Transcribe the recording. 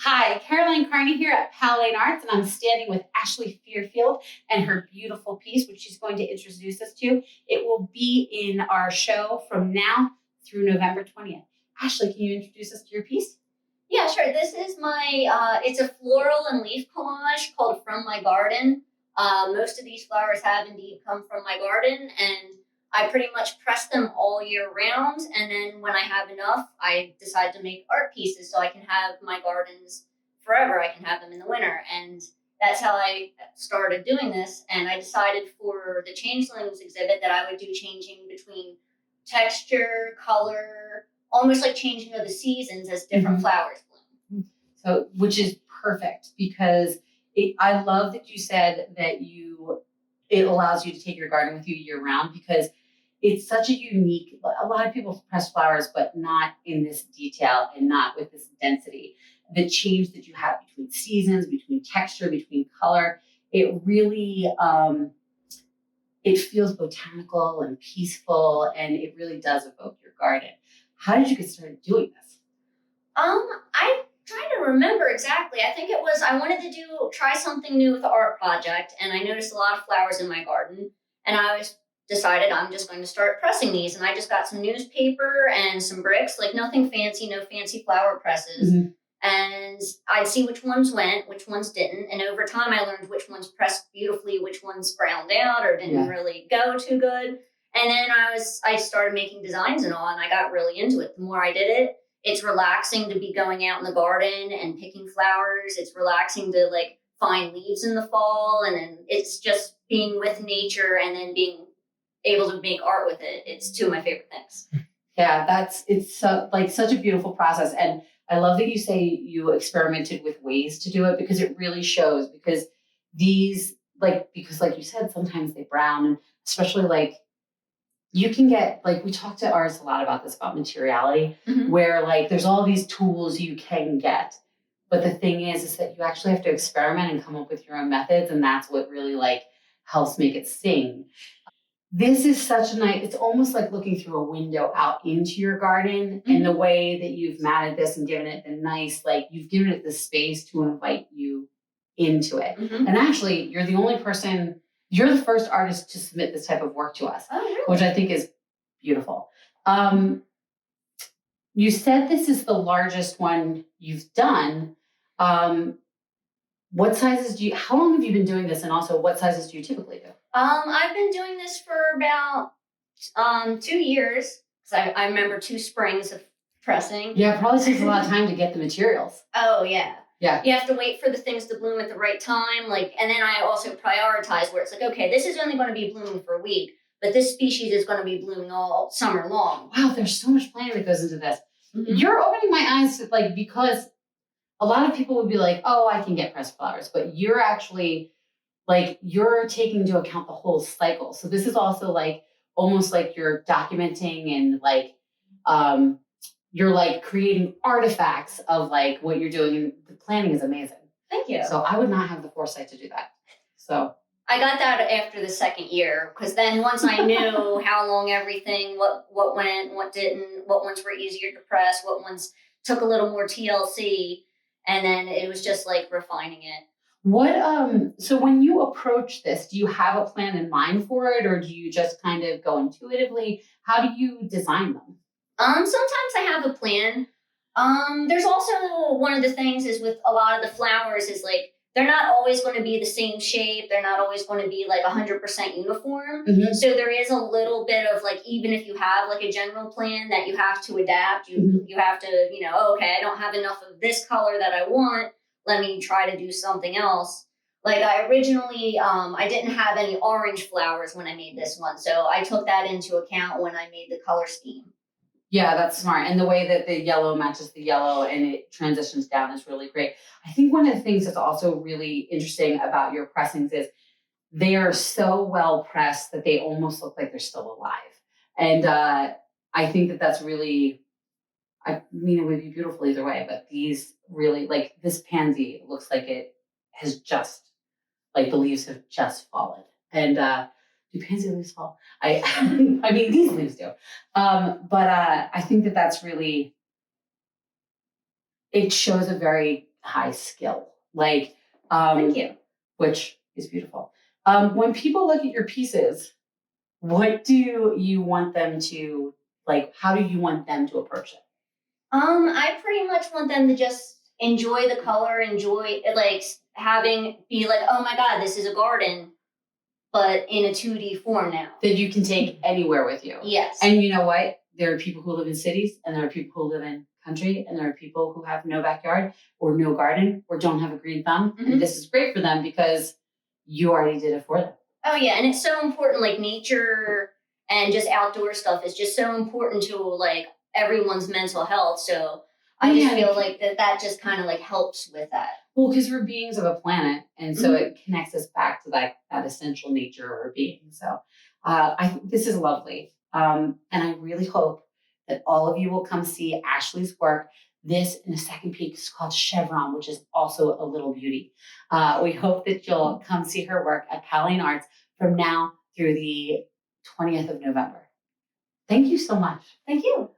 Hi, Caroline Kearney here at Powell Arts, and I'm standing with Ashley Fearfield and her beautiful piece, which she's going to introduce us to. It will be in our show from now through November 20th. Ashley, can you introduce us to your piece? Yeah, sure. This is my, it's a floral and leaf collage called From My Garden. Most of these flowers have indeed come from my garden, and I pretty much press them all year round. And then when I have enough, I decide to make art pieces so I can have my gardens forever. I can have them in the winter. And that's how I started doing this. And I decided for the Changelings exhibit that I would do changing between texture, color, almost like changing of the seasons as different flowers bloom. So, which is perfect because I love that you said that it allows you to take your garden with you year round, because it's such a unique, a lot of people press flowers, but not in this detail and not with this density. The change that you have between seasons, between texture, between color, it really, it feels botanical and peaceful, and it really does evoke your garden. How did you get started doing this? I trying to remember exactly. I think it was I wanted to try something new with the art project, and I noticed a lot of flowers in my garden, and decided I'm just going to start pressing these. And I just got some newspaper and some bricks, like nothing fancy, no fancy flower presses. Mm-hmm. And I'd see which ones went, which ones didn't. And over time, I learned which ones pressed beautifully, which ones browned out or didn't really go too good. And then I started making designs and all, and I got really into it. The more I did it, it's relaxing to be going out in the garden and picking flowers. It's relaxing to like find leaves in the fall. And then it's just being with nature and then being able to make art with it. It's two of my favorite things. Yeah, it's such a beautiful process. And I love that you say you experimented with ways to do it, because it really shows, because these, because like you said, sometimes they brown, and especially like you can get, like, we talk to artists a lot about this, about materiality, where like there's all these tools you can get. But the thing is that you actually have to experiment and come up with your own methods. And that's what really like helps make it sing. This is such a nice, it's almost like looking through a window out into your garden, and the way that you've matted this and given it the nice, like you've given it the space to invite you into it. And actually, you're the first artist to submit this type of work to us, which I think is beautiful. You said this is the largest one you've done. What sizes how long have you been doing this? And also, what sizes do you typically do? I've been doing this for about 2 years, because I remember 2 springs of pressing. Yeah, it probably takes a lot of time to get the materials. Oh, yeah. Yeah. You have to wait for the things to bloom at the right time. And then I also prioritize where it's like, okay, this is only going to be blooming for a week, but this species is going to be blooming all summer long. Wow, there's so much planning that goes into this. You're opening my eyes to, because a lot of people would be like, oh, I can get pressed flowers, but you're actually you're taking into account the whole cycle. So this is also almost like you're documenting, and you're creating artifacts of what you're doing. And the planning is amazing. Thank you. So I would not have the foresight to do that. So I got that after the second year, because then once I knew how long everything, what went, what didn't, what ones were easier to press, what ones took a little more TLC, and then it was just refining it. So when you approach this, do you have a plan in mind for it, or do you just kind of go intuitively? How do you design them? Sometimes I have a plan. There's also one of the things is with a lot of the flowers is they're not always going to be the same shape. They're not always going to be 100% uniform. So there is a little bit of even if you have a general plan that you have to adapt, you have to, okay, I don't have enough of this color that I want. Let me try to do something else. I originally, I didn't have any orange flowers when I made this one. So I took that into account when I made the color scheme. Yeah, that's smart. And the way that the yellow matches the yellow and it transitions down is really great. I think one of the things that's also really interesting about your pressings is they are so well pressed that they almost look like they're still alive. And I think that that's really, I mean, it would be beautiful either way, but these really, this pansy looks like it has just, the leaves have just fallen. And do pansy leaves fall? I mean, these leaves do. But I think that that's really, it shows a very high skill, like, Thank you. which is beautiful. When people look at your pieces, what do you want them to, like, how do you want them to approach it? I pretty much want them to just enjoy the color, enjoy like be like, oh my God, this is a garden, but in a 2D form now. That you can take anywhere with you. Yes. And you know what? There are people who live in cities, and there are people who live in country, and there are people who have no backyard or no garden or don't have a green thumb. Mm-hmm. And this is great for them because you already did it for them. Oh yeah, and it's so important. Like nature and just outdoor stuff is just so important to like everyone's mental health. So I just feel like that just kind of like helps with that. Well, because we're beings of a planet, and so it connects us back to that essential nature of our being. So I think this is lovely. And I really hope that all of you will come see Ashley's work. This, in a second peek, is called Chevron, which is also a little beauty. We hope that you'll come see her work at Powell Arts from now through the 20th of November. Thank you so much. Thank you.